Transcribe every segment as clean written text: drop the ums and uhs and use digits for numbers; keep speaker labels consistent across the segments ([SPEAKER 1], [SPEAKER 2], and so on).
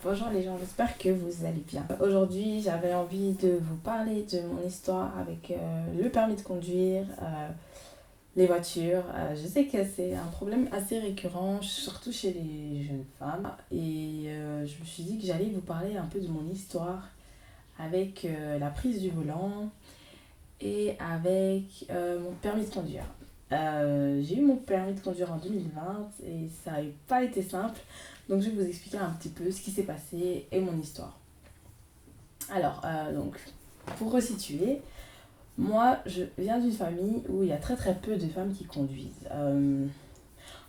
[SPEAKER 1] Bonjour les gens, j'espère que vous allez bien. Aujourd'hui, j'avais envie de vous parler de mon histoire avec le permis de conduire, les voitures. Je sais que c'est un problème assez récurrent, surtout chez les jeunes femmes. Et je me suis dit que j'allais vous parler un peu de mon histoire avec la prise du volant et avec mon permis de conduire. J'ai eu mon permis de conduire en 2020 et ça n'a pas été simple. Donc je vais vous expliquer un petit peu ce qui s'est passé et mon histoire. Alors, donc, pour resituer, moi je viens d'une famille où il y a très très peu de femmes qui conduisent.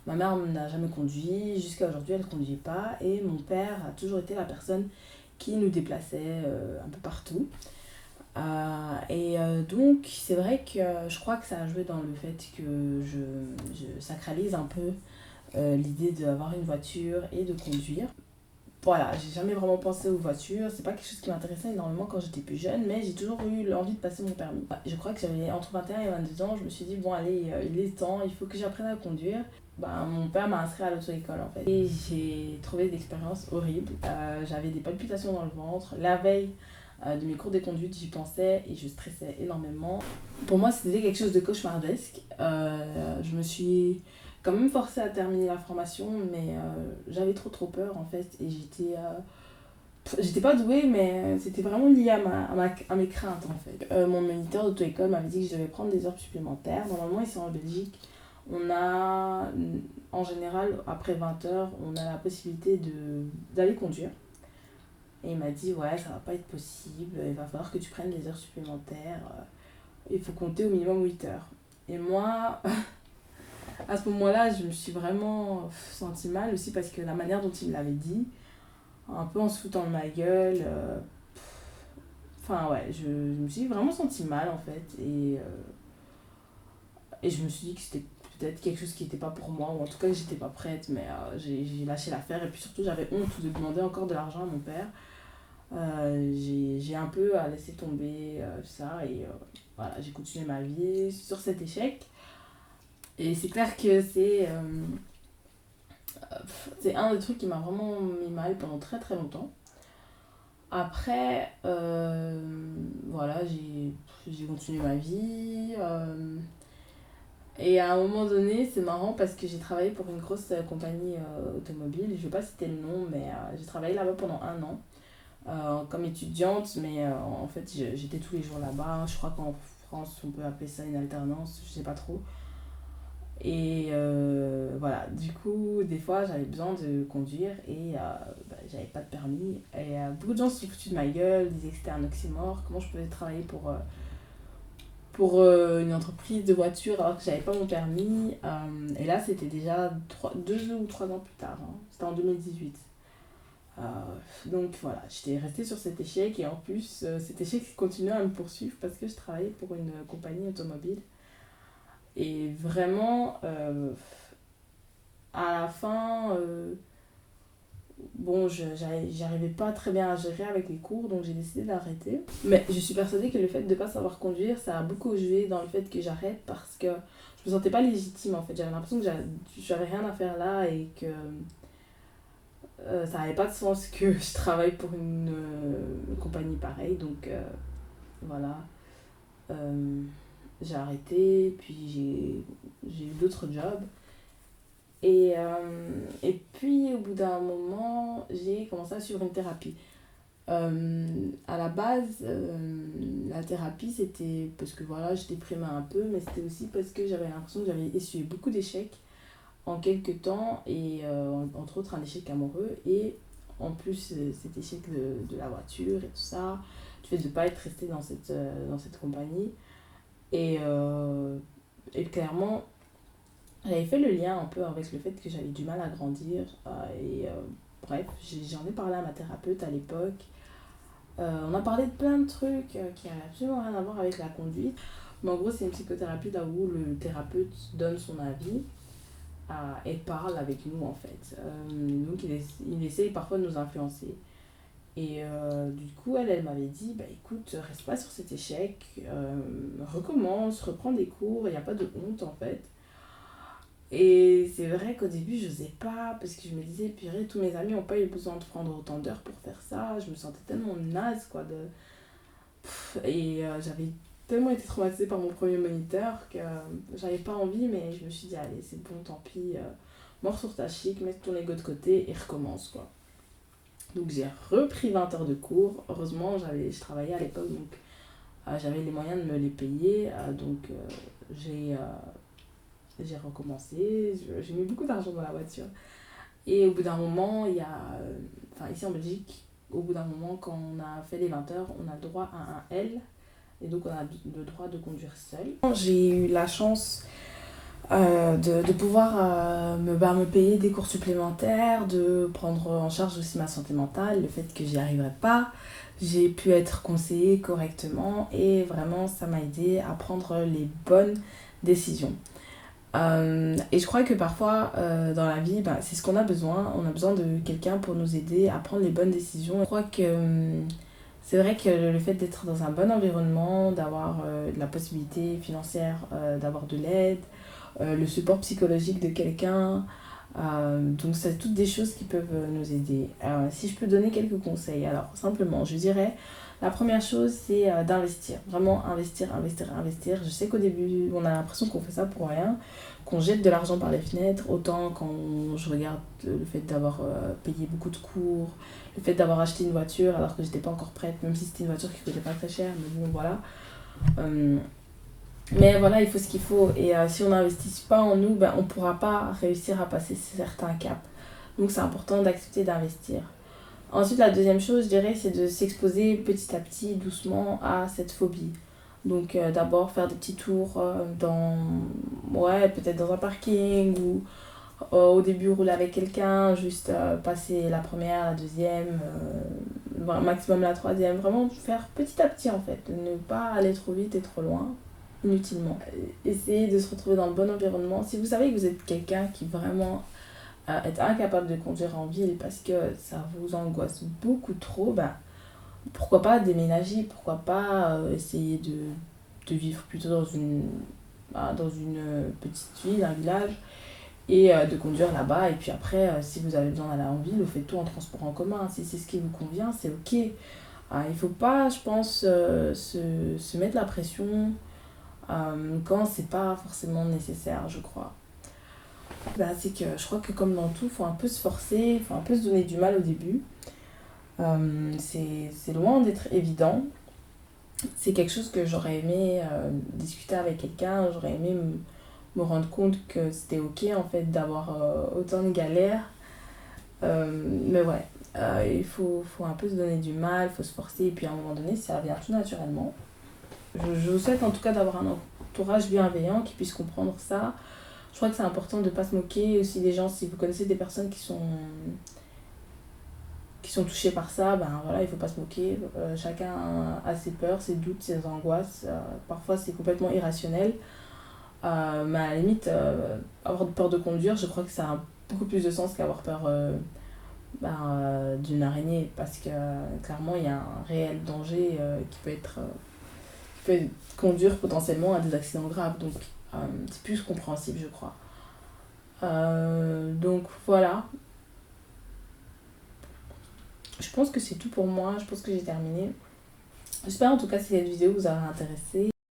[SPEAKER 1] Ma mère n'a jamais conduit, jusqu'à aujourd'hui elle ne conduit pas et mon père a toujours été la personne qui nous déplaçait un peu partout. Donc c'est vrai que je crois que ça a joué dans le fait que je sacralise un peu l'idée d'avoir une voiture et de conduire. Voilà, j'ai jamais vraiment pensé aux voitures, c'est pas quelque chose qui m'intéressait énormément quand j'étais plus jeune, mais j'ai toujours eu l'envie de passer mon permis. Je crois que j'avais entre 21 et 22 ans, je me suis dit, bon allez, il est temps, il faut que j'apprenne à conduire. Mon père m'a inscrit à l'auto-école en fait. Et j'ai trouvé des expériences horribles. J'avais des palpitations dans le ventre. La veille de mes cours de conduite, j'y pensais et je stressais énormément. Pour moi, c'était quelque chose de cauchemardesque. Je me suis quand même forcée à terminer la formation, mais j'avais trop peur en fait. Et j'étais pas douée, mais c'était vraiment lié à mes craintes en fait. Mon moniteur d'auto-école m'avait dit que je devais prendre des heures supplémentaires. Normalement, ici en Belgique, on a en général, après 20 heures, on a la possibilité d'aller conduire. Et il m'a dit, ouais, ça va pas être possible, il va falloir que tu prennes des heures supplémentaires. Il faut compter au minimum 8 heures. Et moi, à ce moment-là, je me suis vraiment sentie mal aussi parce que la manière dont il me l'avait dit, un peu en se foutant de ma gueule, enfin ouais, je me suis vraiment sentie mal en fait. Et je me suis dit que c'était peut-être quelque chose qui n'était pas pour moi, ou en tout cas que j'étais pas prête, mais j'ai lâché l'affaire. Et puis surtout, j'avais honte de demander encore de l'argent à mon père. J'ai un peu laissé tomber ça et voilà, j'ai continué ma vie sur cet échec. Et c'est clair que c'est un des trucs qui m'a vraiment mis mal pendant très longtemps. Après, voilà, j'ai continué ma vie. Et à un moment donné, c'est marrant parce que j'ai travaillé pour une grosse compagnie automobile. Je ne vais pas citer le nom, mais j'ai travaillé là-bas pendant un an comme étudiante. Mais en fait, j'étais tous les jours là-bas. Je crois qu'en France, on peut appeler ça une alternance, je sais pas trop. Et voilà, du coup, des fois, j'avais besoin de conduire et j'avais pas de permis. Et beaucoup de gens se sont foutus de ma gueule, disaient que c'était un oxymore, comment je pouvais travailler pour une entreprise de voiture alors que j'avais pas mon permis. Et là, c'était déjà 2 ou 3 ans plus tard, hein. C'était en 2018. Euh, donc voilà, j'étais restée sur cet échec et en plus, cet échec continuait à me poursuivre parce que je travaillais pour une compagnie automobile. Et vraiment, à la fin, bon, j'arrivais pas très bien à gérer avec les cours, donc j'ai décidé d'arrêter. Mais je suis persuadée que le fait de ne pas savoir conduire, ça a beaucoup joué dans le fait que j'arrête parce que je me sentais pas légitime en fait. J'avais l'impression que j'avais rien à faire là et que ça n'avait pas de sens que je travaille pour une compagnie pareille. Donc voilà, Euh, j'ai arrêté, puis j'ai eu d'autres jobs. Et puis, au bout d'un moment, j'ai commencé à suivre une thérapie. À la base, la thérapie, c'était parce que voilà, je déprimais un peu, mais c'était aussi parce que j'avais l'impression que j'avais essuyé beaucoup d'échecs en quelques temps, et entre autres un échec amoureux, et en plus cet échec de la voiture et tout ça, du fait de ne pas être resté dans cette compagnie. Et, et clairement, j'avais fait le lien un peu avec le fait que j'avais du mal à grandir. Bref, j'en ai parlé à ma thérapeute à l'époque. On a parlé de plein de trucs qui n'avaient absolument rien à voir avec la conduite. Mais en gros, c'est une psychothérapie là où le thérapeute donne son avis et parle avec nous en fait. Donc il essaye parfois de nous influencer. Et du coup, elle m'avait dit, bah écoute, reste pas sur cet échec, recommence, reprends des cours, il n'y a pas de honte en fait. Et c'est vrai qu'au début, je n'osais pas parce que je me disais, purée, tous mes amis n'ont pas eu besoin de prendre autant d'heures pour faire ça. Je me sentais tellement naze, quoi. J'avais tellement été traumatisée par mon premier moniteur que j'avais pas envie, mais je me suis dit, allez, c'est bon, tant pis. Mort sur ta chic, mets ton ego de côté et recommence, quoi. Donc j'ai repris 20 heures de cours. Heureusement, je travaillais à l'époque, donc j'avais les moyens de me les payer. J'ai recommencé. J'ai mis beaucoup d'argent dans la voiture. Et au bout d'un moment, ici en Belgique, au bout d'un moment, quand on a fait les 20 heures, on a le droit à un L. Et donc, on a le droit de conduire seul. J'ai eu la chance de pouvoir me payer des cours supplémentaires, de prendre en charge aussi ma santé mentale, le fait que j'y arriverais pas. J'ai pu être conseillée correctement et vraiment, ça m'a aidé à prendre les bonnes décisions. Et je crois que parfois dans la vie, c'est ce qu'on a besoin. On a besoin de quelqu'un pour nous aider à prendre les bonnes décisions. Je crois que c'est vrai que le fait d'être dans un bon environnement, d'avoir de la possibilité financière, d'avoir de l'aide, le support psychologique de quelqu'un, donc c'est toutes des choses qui peuvent nous aider. Si je peux donner quelques conseils, alors simplement je dirais la première chose, c'est d'investir. Vraiment investir, investir, investir. Je sais qu'au début, on a l'impression qu'on fait ça pour rien, qu'on jette de l'argent par les fenêtres. Autant quand je regarde le fait d'avoir payé beaucoup de cours, le fait d'avoir acheté une voiture alors que j'étais pas encore prête, même si c'était une voiture qui coûtait pas très cher, mais bon, voilà. Mais voilà, il faut ce qu'il faut. Et si on n'investit pas en nous, on ne pourra pas réussir à passer certains caps. Donc c'est important d'accepter d'investir. Ensuite, la deuxième chose, je dirais, c'est de s'exposer petit à petit, doucement, à cette phobie. Donc, d'abord, faire des petits tours peut-être dans un parking ou au début, rouler avec quelqu'un, juste passer la première, la deuxième, maximum la troisième. Vraiment faire petit à petit, en fait. Ne pas aller trop vite et trop loin, inutilement. Essayez de se retrouver dans le bon environnement. Si vous savez que vous êtes quelqu'un qui vraiment être incapable de conduire en ville parce que ça vous angoisse beaucoup trop, pourquoi pas déménager, pourquoi pas essayer de vivre plutôt dans une petite ville, un village, et de conduire là-bas. Et puis après, si vous avez besoin d'aller en ville, vous faites tout en transport en commun. Si c'est ce qui vous convient, c'est ok. Il ne faut pas, je pense, se mettre la pression quand c'est pas forcément nécessaire, je crois. C'est que je crois que comme dans tout, il faut un peu se forcer, il faut un peu se donner du mal au début. C'est loin d'être évident. C'est quelque chose que j'aurais aimé discuter avec quelqu'un, j'aurais aimé me rendre compte que c'était ok en fait d'avoir autant de galères. Mais ouais, il faut un peu se donner du mal, il faut se forcer et puis à un moment donné ça vient tout naturellement. Je vous souhaite en tout cas d'avoir un entourage bienveillant qui puisse comprendre ça. Je crois que c'est important de ne pas se moquer aussi des gens. Si vous connaissez des personnes qui sont touchées par ça, voilà, il ne faut pas se moquer. Chacun a ses peurs, ses doutes, ses angoisses. Parfois, c'est complètement irrationnel. Mais à la limite, avoir peur de conduire, je crois que ça a beaucoup plus de sens qu'avoir peur d'une araignée. Parce que clairement, il y a un réel danger qui peut conduire potentiellement à des accidents graves. Donc, c'est plus compréhensible, je crois. Donc voilà. Je pense que c'est tout pour moi. Je pense que j'ai terminé. J'espère en tout cas que cette vidéo vous aura intéressé.